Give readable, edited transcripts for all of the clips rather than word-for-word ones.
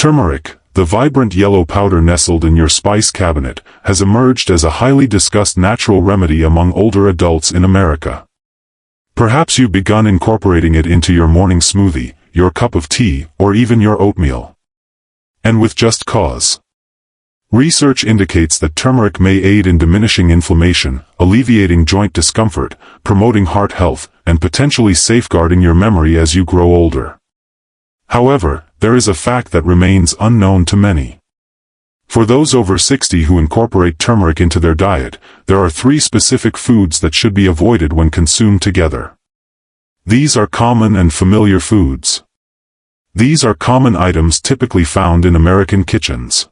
Turmeric, the vibrant yellow powder nestled in your spice cabinet, has emerged as a highly discussed natural remedy among older adults in America. Perhaps you've begun incorporating it into your morning smoothie, your cup of tea, or even your oatmeal. And with just cause. Research indicates that turmeric may aid in diminishing inflammation, alleviating joint discomfort, promoting heart health, and potentially safeguarding your memory as you grow older. However, there is a fact that remains unknown to many. For those over 60 who incorporate turmeric into their diet, there are 3 specific foods that should be avoided when consumed together. These are common and familiar foods. These are common items typically found in American kitchens.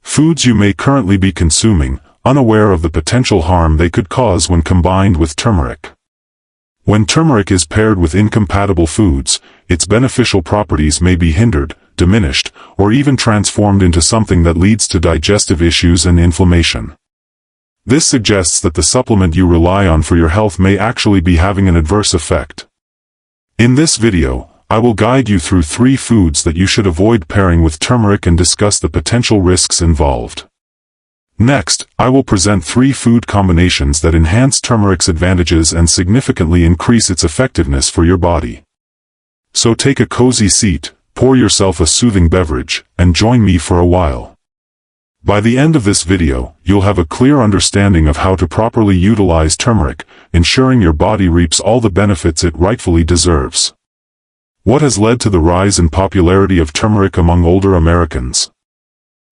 Foods you may currently be consuming, unaware of the potential harm they could cause when combined with turmeric. When turmeric is paired with incompatible foods, its beneficial properties may be hindered, diminished, or even transformed into something that leads to digestive issues and inflammation. This suggests that the supplement you rely on for your health may actually be having an adverse effect. In this video, I will guide you through 3 foods that you should avoid pairing with turmeric and discuss the potential risks involved. Next, I will present 3 food combinations that enhance turmeric's advantages and significantly increase its effectiveness for your body. So take a cozy seat, pour yourself a soothing beverage, and join me for a while. By the end of this video, you'll have a clear understanding of how to properly utilize turmeric, ensuring your body reaps all the benefits it rightfully deserves. What has led to the rise in popularity of turmeric among older Americans?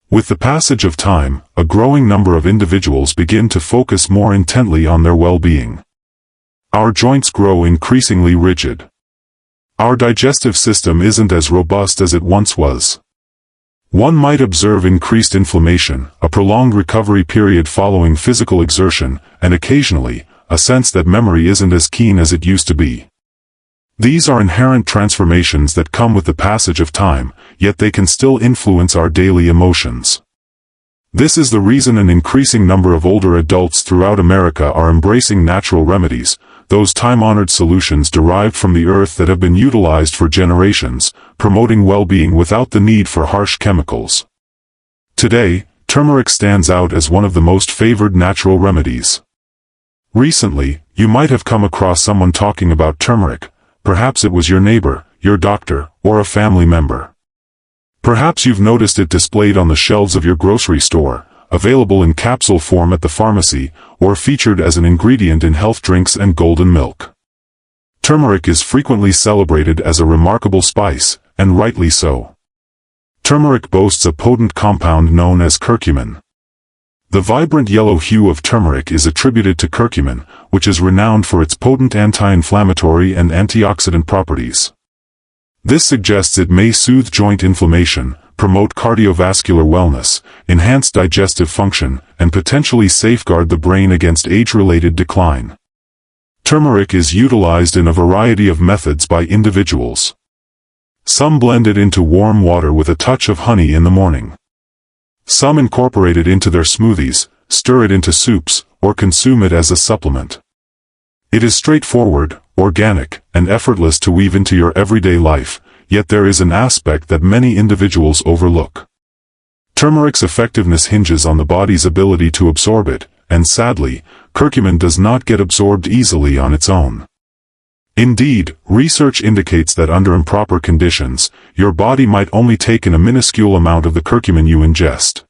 With the passage of time, a growing number of individuals begin to focus more intently on their well-being. Our joints grow increasingly rigid. Our digestive system isn't as robust as it once was. One might observe increased inflammation, a prolonged recovery period following physical exertion, and occasionally, a sense that memory isn't as keen as it used to be. These are inherent transformations that come with the passage of time, yet they can still influence our daily emotions. This is the reason an increasing number of older adults throughout America are embracing natural remedies, those time-honored solutions derived from the earth that have been utilized for generations, promoting well-being without the need for harsh chemicals. Today, turmeric stands out as one of the most favored natural remedies. Recently, you might have come across someone talking about turmeric. Perhaps it was your neighbor, your doctor, or a family member. Perhaps you've noticed it displayed on the shelves of your grocery store, available in capsule form at the pharmacy, or featured as an ingredient in health drinks and golden milk. Turmeric is frequently celebrated as a remarkable spice, and rightly so. Turmeric boasts a potent compound known as curcumin. The vibrant yellow hue of turmeric is attributed to curcumin, which is renowned for its potent anti-inflammatory and antioxidant properties. This suggests it may soothe joint inflammation, promote cardiovascular wellness, enhance digestive function, and potentially safeguard the brain against age-related decline. Turmeric is utilized in a variety of methods by individuals. Some blend it into warm water with a touch of honey in the morning. Some incorporate it into their smoothies, stir it into soups, or consume it as a supplement. It is straightforward, organic, and effortless to weave into your everyday life, yet there is an aspect that many individuals overlook. Turmeric's effectiveness hinges on the body's ability to absorb it, and sadly, curcumin does not get absorbed easily on its own. Indeed, research indicates that under improper conditions, your body might only take in a minuscule amount of the curcumin you ingest.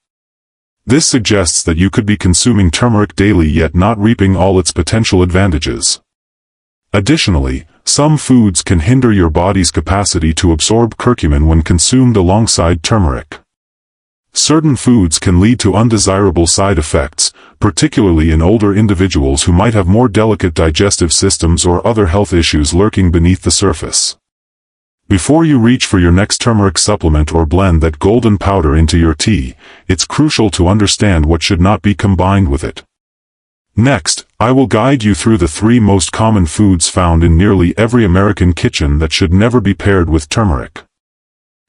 This suggests that you could be consuming turmeric daily yet not reaping all its potential advantages. Additionally, some foods can hinder your body's capacity to absorb curcumin when consumed alongside turmeric. Certain foods can lead to undesirable side effects, particularly in older individuals who might have more delicate digestive systems or other health issues lurking beneath the surface. Before you reach for your next turmeric supplement or blend that golden powder into your tea, it's crucial to understand what should not be combined with it. Next, I will guide you through the 3 most common foods found in nearly every American kitchen that should never be paired with turmeric.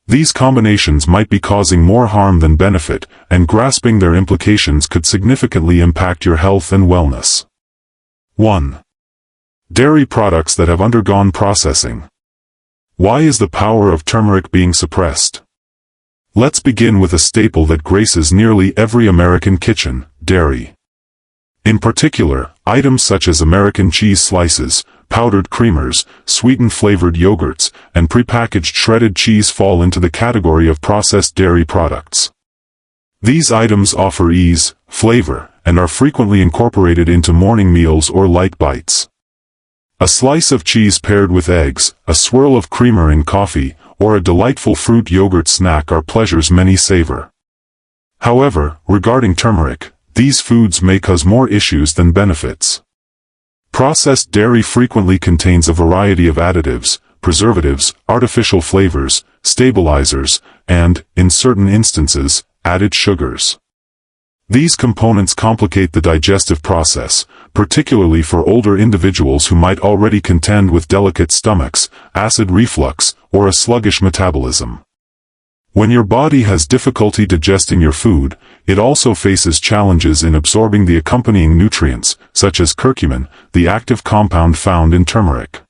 These combinations might be causing more harm than benefit, and grasping their implications could significantly impact your health and wellness. 1. Dairy products that have undergone processing. Why is the power of turmeric being suppressed? Let's begin with a staple that graces nearly every American kitchen: dairy. In particular, items such as American cheese slices, powdered creamers, sweetened flavored yogurts, and prepackaged shredded cheese fall into the category of processed dairy products. These items offer ease, flavor, and are frequently incorporated into morning meals or light bites. A slice of cheese paired with eggs, a swirl of creamer in coffee, or a delightful fruit yogurt snack are pleasures many savor. However, regarding turmeric, these foods may cause more issues than benefits. Processed dairy frequently contains a variety of additives, preservatives, artificial flavors, stabilizers, and, in certain instances, added sugars. These components complicate the digestive process, particularly for older individuals who might already contend with delicate stomachs, acid reflux, or a sluggish metabolism. When your body has difficulty digesting your food, it also faces challenges in absorbing the accompanying nutrients, such as curcumin, the active compound found in turmeric.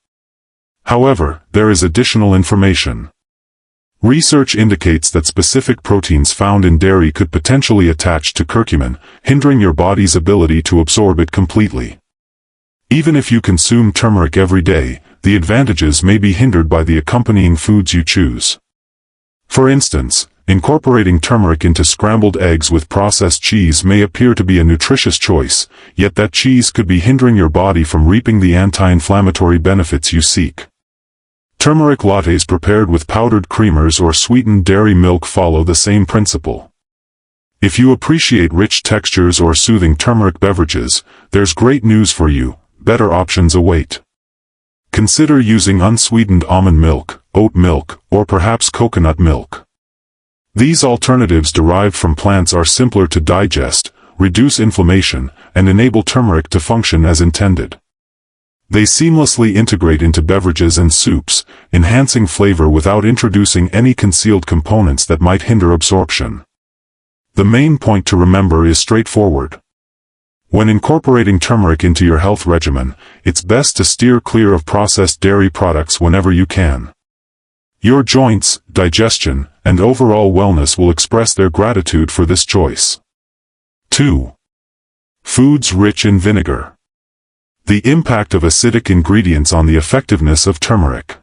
However, there is additional information. Research indicates that specific proteins found in dairy could potentially attach to curcumin, hindering your body's ability to absorb it completely. Even if you consume turmeric every day, the advantages may be hindered by the accompanying foods you choose. For instance, incorporating turmeric into scrambled eggs with processed cheese may appear to be a nutritious choice, yet that cheese could be hindering your body from reaping the anti-inflammatory benefits you seek. Turmeric lattes prepared with powdered creamers or sweetened dairy milk follow the same principle. If you appreciate rich textures or soothing turmeric beverages, there's great news for you: better options await. Consider using unsweetened almond milk, oat milk, or perhaps coconut milk. These alternatives derived from plants are simpler to digest, reduce inflammation, and enable turmeric to function as intended. They seamlessly integrate into beverages and soups, enhancing flavor without introducing any concealed components that might hinder absorption. The main point to remember is straightforward. When incorporating turmeric into your health regimen, it's best to steer clear of processed dairy products whenever you can. Your joints, digestion, and overall wellness will express their gratitude for this choice. 2. Foods rich in vinegar. The impact of acidic ingredients on the effectiveness of turmeric.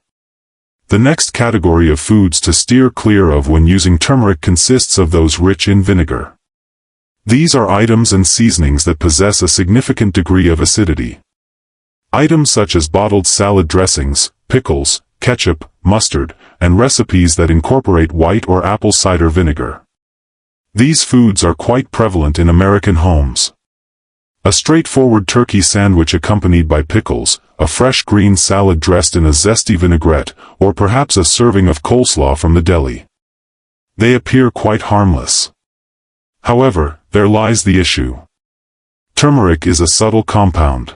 The next category of foods to steer clear of when using turmeric consists of those rich in vinegar. These are items and seasonings that possess a significant degree of acidity. Items such as bottled salad dressings, pickles, ketchup, mustard, and recipes that incorporate white or apple cider vinegar. These foods are quite prevalent in American homes. A straightforward turkey sandwich accompanied by pickles, a fresh green salad dressed in a zesty vinaigrette, or perhaps a serving of coleslaw from the deli. They appear quite harmless. However, there lies the issue. Turmeric is a subtle compound.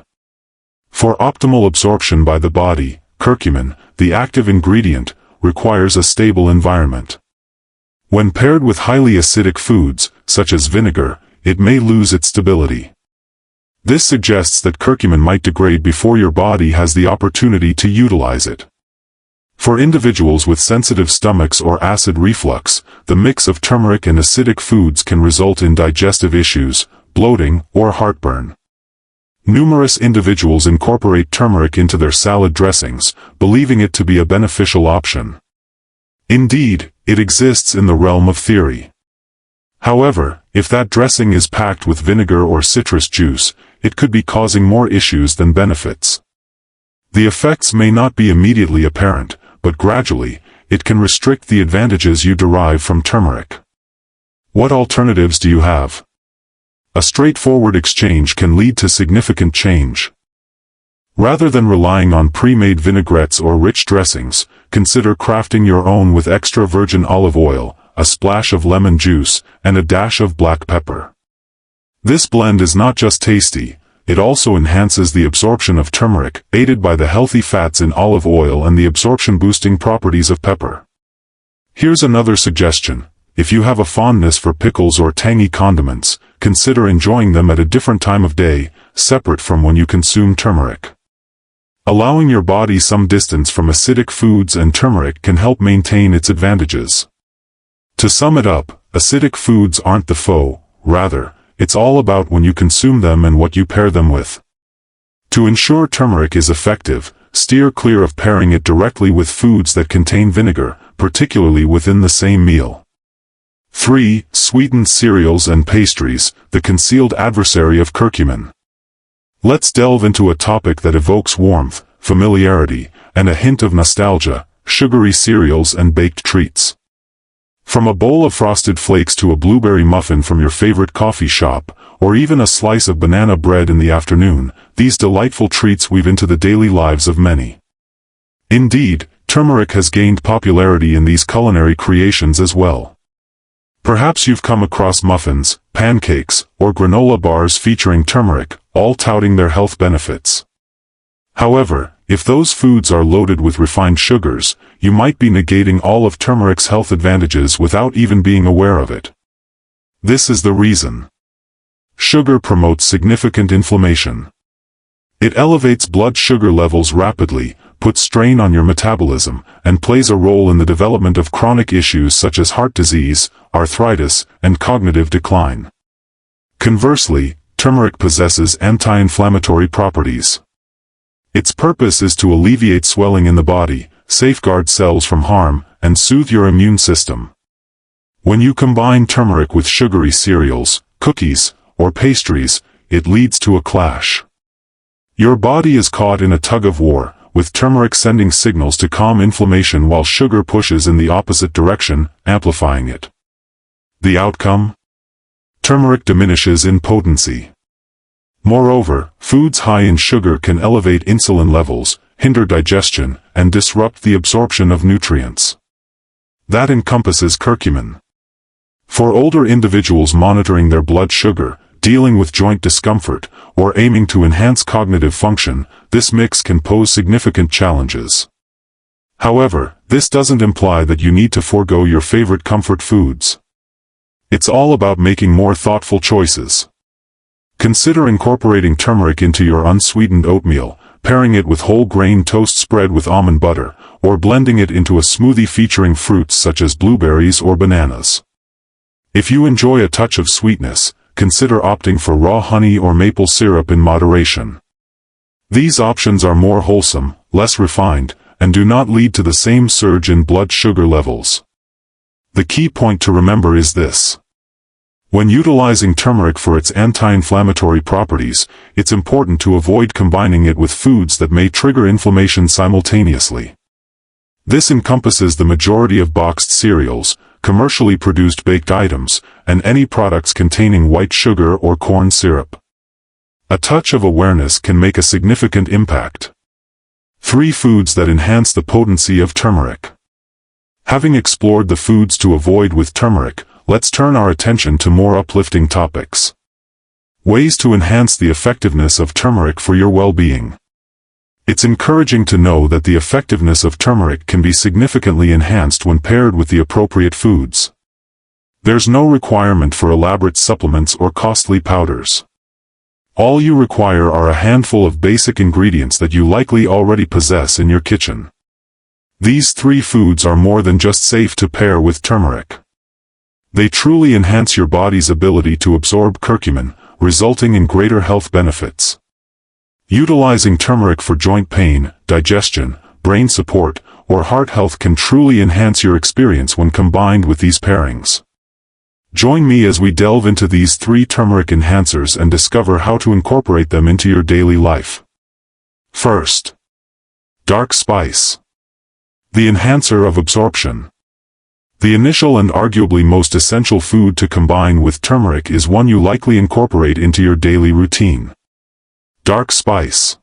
For optimal absorption by the body, curcumin, the active ingredient, requires a stable environment. When paired with highly acidic foods, such as vinegar, it may lose its stability. This suggests that curcumin might degrade before your body has the opportunity to utilize it. For individuals with sensitive stomachs or acid reflux, the mix of turmeric and acidic foods can result in digestive issues, bloating, or heartburn. Numerous individuals incorporate turmeric into their salad dressings, believing it to be a beneficial option. Indeed, it exists in the realm of theory. However, if that dressing is packed with vinegar or citrus juice, it could be causing more issues than benefits. The effects may not be immediately apparent, but gradually, it can restrict the advantages you derive from turmeric. What alternatives do you have? A straightforward exchange can lead to significant change. Rather than relying on pre-made vinaigrettes or rich dressings, consider crafting your own with extra virgin olive oil, a splash of lemon juice, and a dash of black pepper. This blend is not just tasty, it also enhances the absorption of turmeric, aided by the healthy fats in olive oil and the absorption-boosting properties of pepper. Here's another suggestion: if you have a fondness for pickles or tangy condiments, consider enjoying them at a different time of day, separate from when you consume turmeric. Allowing your body some distance from acidic foods and turmeric can help maintain its advantages. To sum it up, acidic foods aren't the foe, rather, it's all about when you consume them and what you pair them with. To ensure turmeric is effective, steer clear of pairing it directly with foods that contain vinegar, particularly within the same meal. 3. Sweetened cereals and pastries, the concealed adversary of curcumin. Let's delve into a topic that evokes warmth, familiarity, and a hint of nostalgia: sugary cereals and baked treats. From a bowl of frosted flakes to a blueberry muffin from your favorite coffee shop, or even a slice of banana bread in the afternoon, these delightful treats weave into the daily lives of many. Indeed, turmeric has gained popularity in these culinary creations as well. Perhaps you've come across muffins, pancakes, or granola bars featuring turmeric, all touting their health benefits. However, if those foods are loaded with refined sugars, you might be negating all of turmeric's health advantages without even being aware of it. This is the reason. Sugar promotes significant inflammation. It elevates blood sugar levels rapidly, puts strain on your metabolism, and plays a role in the development of chronic issues such as heart disease, arthritis, and cognitive decline. Conversely, turmeric possesses anti-inflammatory properties. Its purpose is to alleviate swelling in the body, safeguard cells from harm, and soothe your immune system. When you combine turmeric with sugary cereals, cookies, or pastries, it leads to a clash. Your body is caught in a tug-of-war, with turmeric sending signals to calm inflammation while sugar pushes in the opposite direction, amplifying it. The outcome? Turmeric diminishes in potency. Moreover, foods high in sugar can elevate insulin levels, hinder digestion, and disrupt the absorption of nutrients. That encompasses curcumin. For older individuals monitoring their blood sugar, dealing with joint discomfort, or aiming to enhance cognitive function, this mix can pose significant challenges. However, this doesn't imply that you need to forego your favorite comfort foods. It's all about making more thoughtful choices. Consider incorporating turmeric into your unsweetened oatmeal, pairing it with whole grain toast spread with almond butter, or blending it into a smoothie featuring fruits such as blueberries or bananas. If you enjoy a touch of sweetness, consider opting for raw honey or maple syrup in moderation. These options are more wholesome, less refined, and do not lead to the same surge in blood sugar levels. The key point to remember is this. When utilizing turmeric for its anti-inflammatory properties, it's important to avoid combining it with foods that may trigger inflammation simultaneously. This encompasses the majority of boxed cereals, commercially produced baked items, and any products containing white sugar or corn syrup. A touch of awareness can make a significant impact. 3 foods that enhance the potency of turmeric. Having explored the foods to avoid with turmeric, let's turn our attention to more uplifting topics. Ways to enhance the effectiveness of turmeric for your well-being. It's encouraging to know that the effectiveness of turmeric can be significantly enhanced when paired with the appropriate foods. There's no requirement for elaborate supplements or costly powders. All you require are a handful of basic ingredients that you likely already possess in your kitchen. These 3 foods are more than just safe to pair with turmeric. They truly enhance your body's ability to absorb curcumin, resulting in greater health benefits. Utilizing turmeric for joint pain, digestion, brain support, or heart health can truly enhance your experience when combined with these pairings. Join me as we delve into these 3 turmeric enhancers and discover how to incorporate them into your daily life. First, dark spice. The enhancer of absorption. The initial and arguably most essential food to combine with turmeric is one you likely incorporate into your daily routine. Dark spice.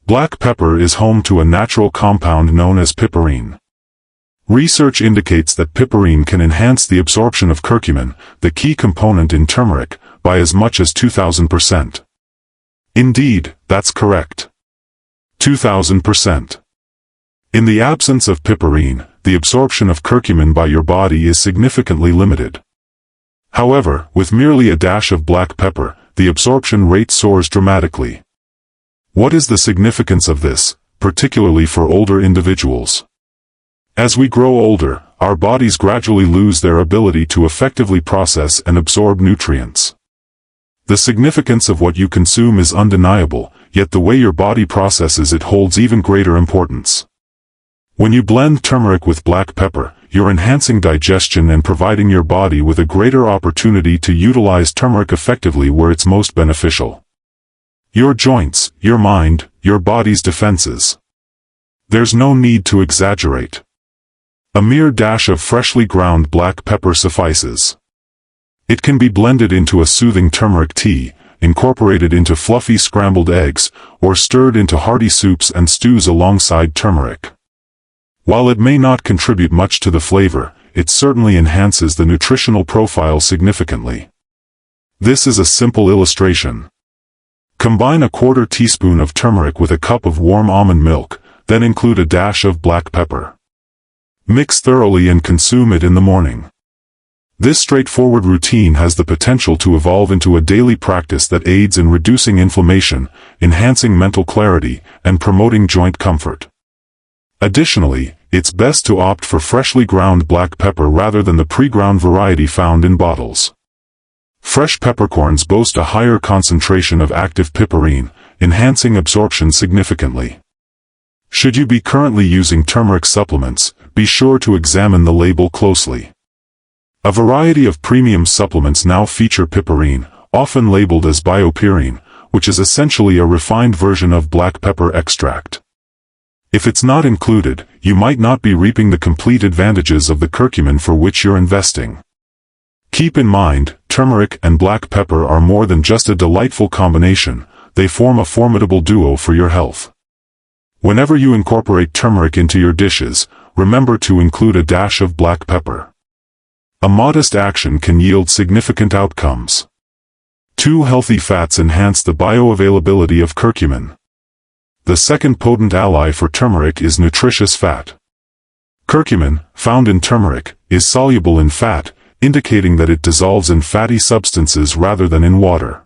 Black pepper is home to a natural compound known as piperine. Research indicates that piperine can enhance the absorption of curcumin, the key component in turmeric, by as much as 2,000%. Indeed, that's correct. 2,000%. In the absence of piperine, the absorption of curcumin by your body is significantly limited. However, with merely a dash of black pepper, the absorption rate soars dramatically. What is the significance of this, particularly for older individuals? As we grow older, our bodies gradually lose their ability to effectively process and absorb nutrients. The significance of what you consume is undeniable, yet the way your body processes it holds even greater importance. When you blend turmeric with black pepper, you're enhancing digestion and providing your body with a greater opportunity to utilize turmeric effectively where it's most beneficial. Your joints, your mind, your body's defenses. There's no need to exaggerate. A mere dash of freshly ground black pepper suffices. It can be blended into a soothing turmeric tea, incorporated into fluffy scrambled eggs, or stirred into hearty soups and stews alongside turmeric. While it may not contribute much to the flavor, it certainly enhances the nutritional profile significantly. This is a simple illustration. Combine a quarter teaspoon of turmeric with a cup of warm almond milk, then include a dash of black pepper. Mix thoroughly and consume it in the morning. This straightforward routine has the potential to evolve into a daily practice that aids in reducing inflammation, enhancing mental clarity, and promoting joint comfort. Additionally, it's best to opt for freshly ground black pepper rather than the pre-ground variety found in bottles. Fresh peppercorns boast a higher concentration of active piperine, enhancing absorption significantly. Should you be currently using turmeric supplements, be sure to examine the label closely. A variety of premium supplements now feature piperine, often labeled as biopyrine, which is essentially a refined version of black pepper extract. If it's not included, you might not be reaping the complete advantages of the curcumin for which you're investing. Keep in mind, turmeric and black pepper are more than just a delightful combination, they form a formidable duo for your health. Whenever you incorporate turmeric into your dishes, remember to include a dash of black pepper. A modest action can yield significant outcomes. 2 healthy fats enhance the bioavailability of curcumin. The second potent ally for turmeric is nutritious fat. Curcumin, found in turmeric, is soluble in fat, indicating that it dissolves in fatty substances rather than in water.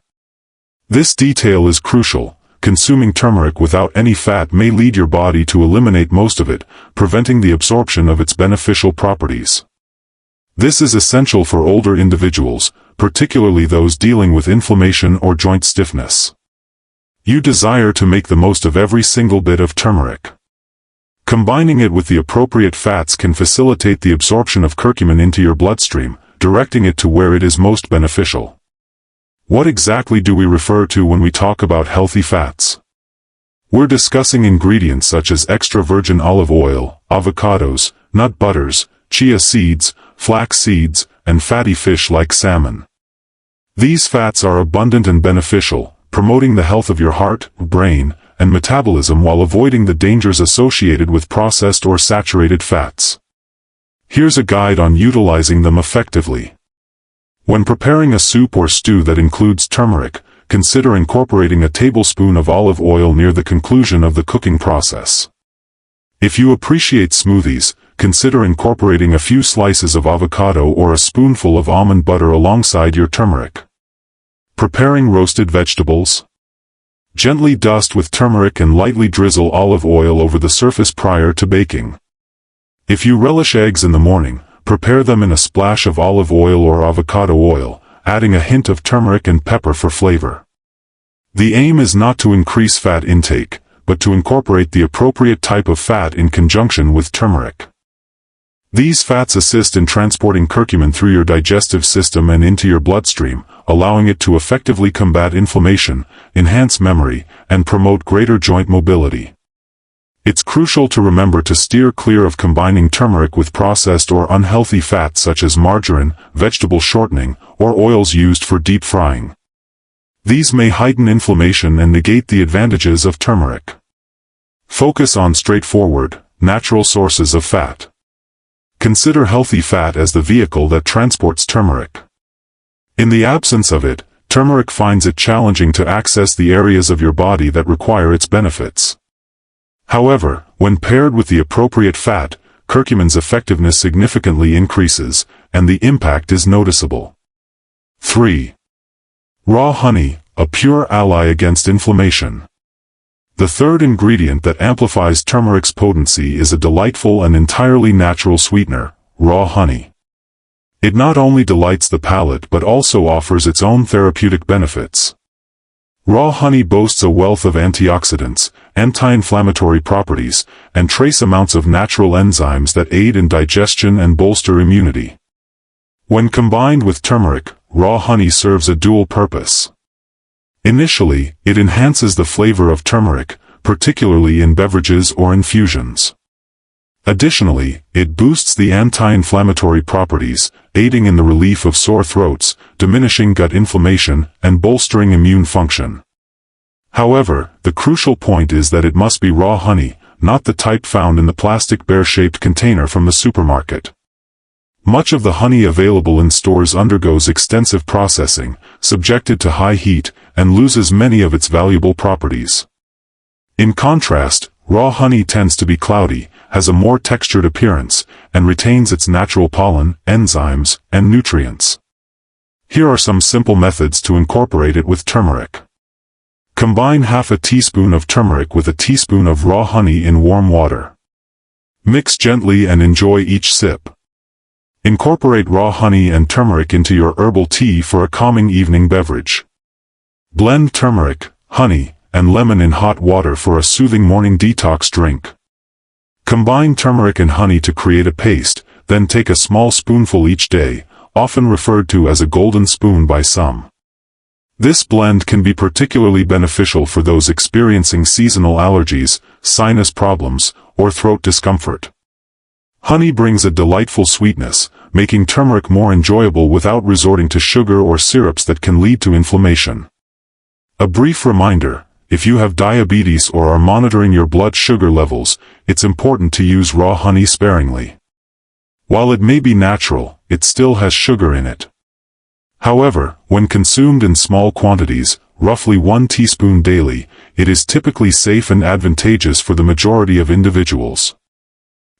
This detail is crucial. Consuming turmeric without any fat may lead your body to eliminate most of it, preventing the absorption of its beneficial properties. This is essential for older individuals, particularly those dealing with inflammation or joint stiffness. You desire to make the most of every single bit of turmeric. Combining it with the appropriate fats can facilitate the absorption of curcumin into your bloodstream, directing it to where it is most beneficial. What exactly do we refer to when we talk about healthy fats? We're discussing ingredients such as extra virgin olive oil, avocados, nut butters, chia seeds, flax seeds, and fatty fish like salmon. These fats are abundant and beneficial, promoting the health of your heart, brain, and metabolism while avoiding the dangers associated with processed or saturated fats. Here's a guide on utilizing them effectively. When preparing a soup or stew that includes turmeric, consider incorporating a tablespoon of olive oil near the conclusion of the cooking process. If you appreciate smoothies, consider incorporating a few slices of avocado or a spoonful of almond butter alongside your turmeric. Preparing roasted vegetables. Gently dust with turmeric and lightly drizzle olive oil over the surface prior to baking. If you relish eggs in the morning, prepare them in a splash of olive oil or avocado oil, adding a hint of turmeric and pepper for flavor. The aim is not to increase fat intake, but to incorporate the appropriate type of fat in conjunction with turmeric. These fats assist in transporting curcumin through your digestive system and into your bloodstream, allowing it to effectively combat inflammation, enhance memory, and promote greater joint mobility. It's crucial to remember to steer clear of combining turmeric with processed or unhealthy fats such as margarine, vegetable shortening, or oils used for deep frying. These may heighten inflammation and negate the advantages of turmeric. Focus on straightforward, natural sources of fat. Consider healthy fat as the vehicle that transports turmeric. In the absence of it, turmeric finds it challenging to access the areas of your body that require its benefits. However, when paired with the appropriate fat, curcumin's effectiveness significantly increases, and the impact is noticeable. 3. Raw honey, a pure ally against inflammation. The third ingredient that amplifies turmeric's potency is a delightful and entirely natural sweetener, raw honey. It not only delights the palate but also offers its own therapeutic benefits. Raw honey boasts a wealth of antioxidants, anti-inflammatory properties, and trace amounts of natural enzymes that aid in digestion and bolster immunity. When combined with turmeric, raw honey serves a dual purpose. Initially, it enhances the flavor of turmeric, particularly in beverages or infusions. Additionally, it boosts the anti-inflammatory properties, aiding in the relief of sore throats, diminishing gut inflammation, and bolstering immune function. However, the crucial point is that it must be raw honey, not the type found in the plastic bear-shaped container from the supermarket. Much of the honey available in stores undergoes extensive processing, subjected to high heat, and loses many of its valuable properties. In contrast, raw honey tends to be cloudy, has a more textured appearance, and retains its natural pollen, enzymes, and nutrients. Here are some simple methods to incorporate it with turmeric. Combine half a teaspoon of turmeric with a teaspoon of raw honey in warm water. Mix gently and enjoy each sip. Incorporate raw honey and turmeric into your herbal tea for a calming evening beverage. Blend turmeric, honey, and lemon in hot water for a soothing morning detox drink. Combine turmeric and honey to create a paste, then take a small spoonful each day, often referred to as a golden spoon by some. This blend can be particularly beneficial for those experiencing seasonal allergies, sinus problems, or throat discomfort. Honey brings a delightful sweetness, making turmeric more enjoyable without resorting to sugar or syrups that can lead to inflammation. A brief reminder: if you have diabetes or are monitoring your blood sugar levels, it's important to use raw honey sparingly. While it may be natural, it still has sugar in it. However, when consumed in small quantities, roughly 1 teaspoon daily, it is typically safe and advantageous for the majority of individuals.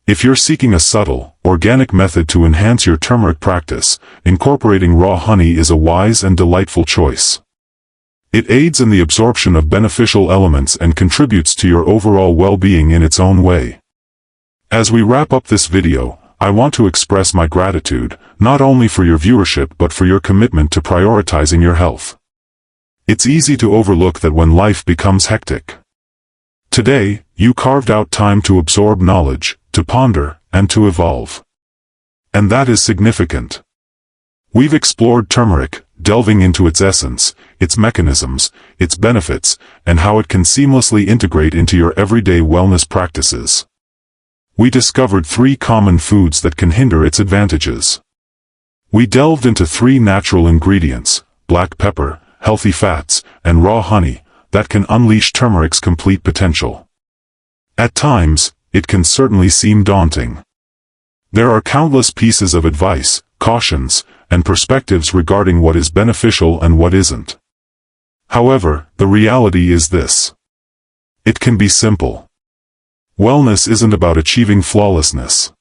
If you're seeking a subtle, organic method to enhance your turmeric practice, incorporating raw honey is a wise and delightful choice. It aids in the absorption of beneficial elements and contributes to your overall well-being in its own way. As we wrap up this video, I want to express my gratitude, not only for your viewership but for your commitment to prioritizing your health. It's easy to overlook that when life becomes hectic. Today, you carved out time to absorb knowledge, to ponder, and to evolve. And that is significant. We've explored turmeric, delving into its essence, its mechanisms, its benefits, and how it can seamlessly integrate into your everyday wellness practices. We discovered 3 common foods that can hinder its advantages. We delved into 3 natural ingredients, black pepper, healthy fats, and raw honey, that can unleash turmeric's complete potential. At times, it can certainly seem daunting. There are countless pieces of advice, cautions, and perspectives regarding what is beneficial and what isn't. However, the reality is this. It can be simple. Wellness isn't about achieving flawlessness.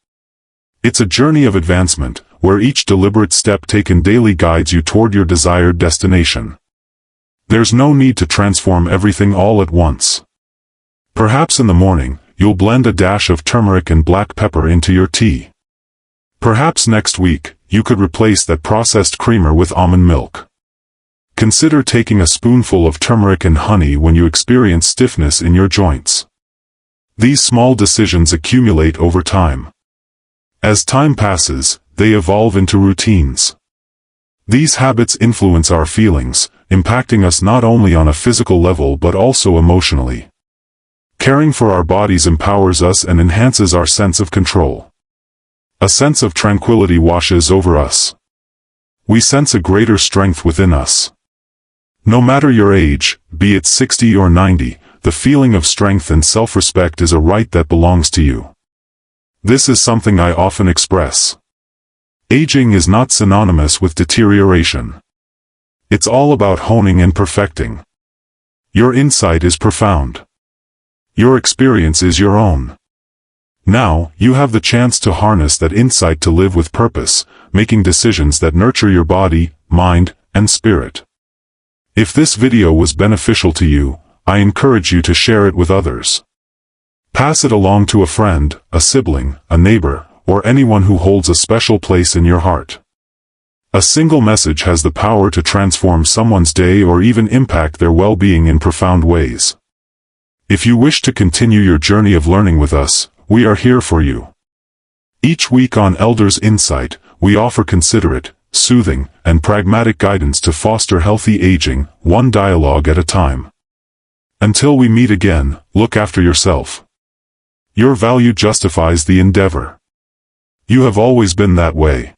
It's a journey of advancement, where each deliberate step taken daily guides you toward your desired destination. There's no need to transform everything all at once. Perhaps in the morning, you'll blend a dash of turmeric and black pepper into your tea. Perhaps next week, you could replace that processed creamer with almond milk. Consider taking a spoonful of turmeric and honey when you experience stiffness in your joints. These small decisions accumulate over time. As time passes, they evolve into routines. These habits influence our feelings, impacting us not only on a physical level but also emotionally. Caring for our bodies empowers us and enhances our sense of control. A sense of tranquility washes over us. We sense a greater strength within us. No matter your age, be it 60 or 90, the feeling of strength and self-respect is a right that belongs to you. This is something I often express. Aging is not synonymous with deterioration. It's all about honing and perfecting. Your insight is profound. Your experience is your own. Now, you have the chance to harness that insight to live with purpose, making decisions that nurture your body, mind, and spirit. If this video was beneficial to you, I encourage you to share it with others. Pass it along to a friend, a sibling, a neighbor, or anyone who holds a special place in your heart. A single message has the power to transform someone's day or even impact their well-being in profound ways. If you wish to continue your journey of learning with us, we are here for you. Each week on Elders Insight, we offer considerate, soothing, and pragmatic guidance to foster healthy aging, one dialogue at a time. Until we meet again, look after yourself. Your value justifies the endeavor. You have always been that way.